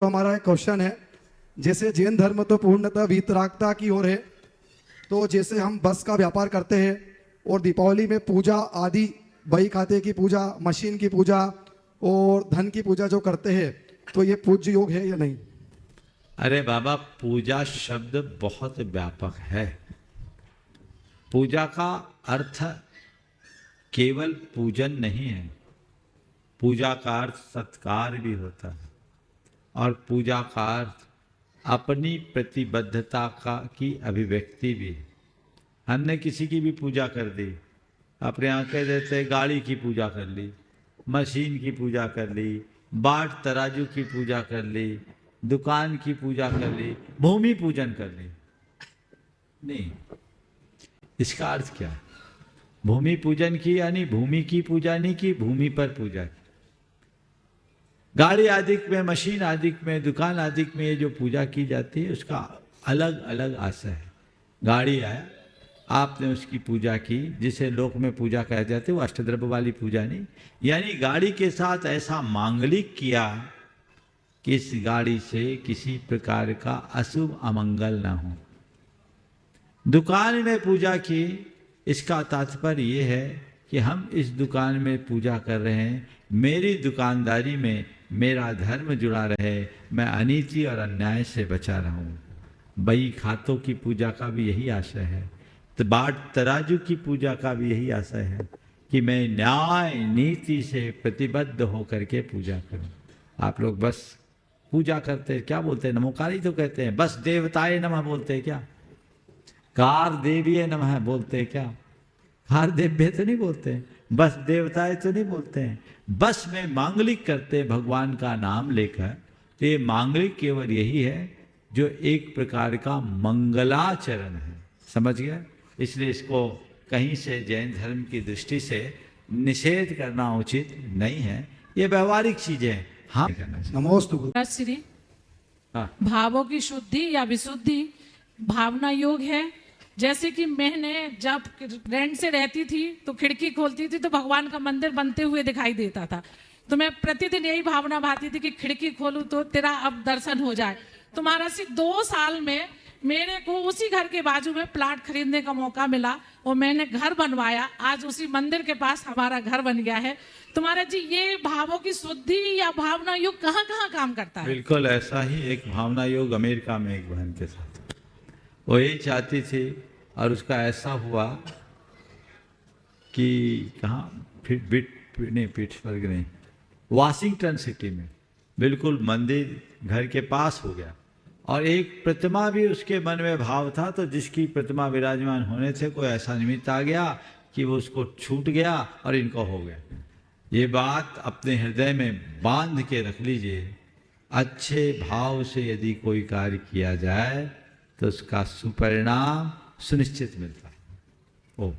तो हमारा एक क्वेश्चन है, जैसे जैन धर्म तो पूर्णतः वीतरागता की ओर है, तो जैसे हम बस का व्यापार करते हैं और दीपावली में पूजा आदि बही खाते की पूजा, मशीन की पूजा और धन की पूजा जो करते हैं, तो ये पूज्य योग है या नहीं? अरे बाबा, पूजा शब्द बहुत व्यापक है। पूजा का अर्थ केवल पूजन नहीं है, पूजा का अर्थ सत्कार भी होता है और पूजा का अर्थ अपनी प्रतिबद्धता की अभिव्यक्ति भी है। हमने किसी की भी पूजा कर दी, अपने यहाँ कह देते गाड़ी की पूजा कर ली, मशीन की पूजा कर ली, बाट तराजू की पूजा कर ली, दुकान की पूजा कर ली, भूमि पूजन कर ली। नहीं, इसका अर्थ क्या है? भूमि पूजन की यानी भूमि की पूजा नहीं की, भूमि पर पूजा की। गाड़ी आदि में, मशीन आदि में, दुकान आदि में ये जो पूजा की जाती है उसका अलग अलग आशय है। गाड़ी आया, आपने उसकी पूजा की, जिसे लोक में पूजा कह जाते, वो अष्टद्रव्य वाली पूजा नहीं, यानी गाड़ी के साथ ऐसा मांगलिक किया कि इस गाड़ी से किसी प्रकार का अशुभ अमंगल ना हो। दुकान में पूजा की, इसका तात्पर्य ये है कि हम इस दुकान में पूजा कर रहे हैं, मेरी दुकानदारी में मेरा धर्म जुड़ा रहे, मैं अनीति और अन्याय से बचा रहूं। बही खातों की पूजा का भी यही आशय है, तो बाट तराजू की पूजा का भी यही आशय है कि मैं न्याय नीति से प्रतिबद्ध होकर के पूजा करूं। आप लोग बस पूजा करते हैं, क्या बोलते हैं? नमोकारी तो कहते हैं, बस देवताए नमः बोलते हैं क्या? कार देवीय नमः बोलते हैं क्या? कार देव्य तो नहीं बोलते हैं, बस देवताए तो नहीं बोलते हैं। बस में मांगलिक करते भगवान का नाम लेकर, तो ये मांगलिक केवल यही है जो एक प्रकार का मंगलाचरण है। समझ गया? इसलिए इसको कहीं से जैन धर्म की दृष्टि से निषेध करना उचित नहीं है, ये व्यवहारिक चीजें हैं। हाँ, नमोस्तु। श्री हाँ। भावों की शुद्धि या विशुद्धि भावना योग है। जैसे कि मैंने जब रेंट से रहती थी तो खिड़की खोलती थी तो भगवान का मंदिर बनते हुए दिखाई देता था, तो मैं प्रतिदिन यही भावना भाती थी कि खिड़की खोलूं तो तेरा अब दर्शन हो जाए। तो महाराज 2 साल में मेरे को उसी घर के बाजू में प्लाट खरीदने का मौका मिला और मैंने घर बनवाया। आज उसी मंदिर के पास हमारा घर बन गया है। तो महाराज जी, ये भावों की शुद्धि या भावना योग कहाँ कहाँ काम करता है? बिल्कुल ऐसा ही एक भावना योग अमेरिका में एक बहन के साथ, वो यही चाहती थी और उसका ऐसा हुआ कि कहाँ, पिट्सबर्ग नहीं, वाशिंगटन सिटी में बिल्कुल मंदिर घर के पास हो गया और एक प्रतिमा भी उसके मन में भाव था, तो जिसकी प्रतिमा विराजमान होने से कोई ऐसा निमित्त आ गया कि वो उसको छूट गया और इनको हो गया। ये बात अपने हृदय में बांध के रख लीजिए, अच्छे भाव से यदि कोई कार्य किया जाए तो उसका सुपरिणाम सुनिश्चित मिलता है। ओ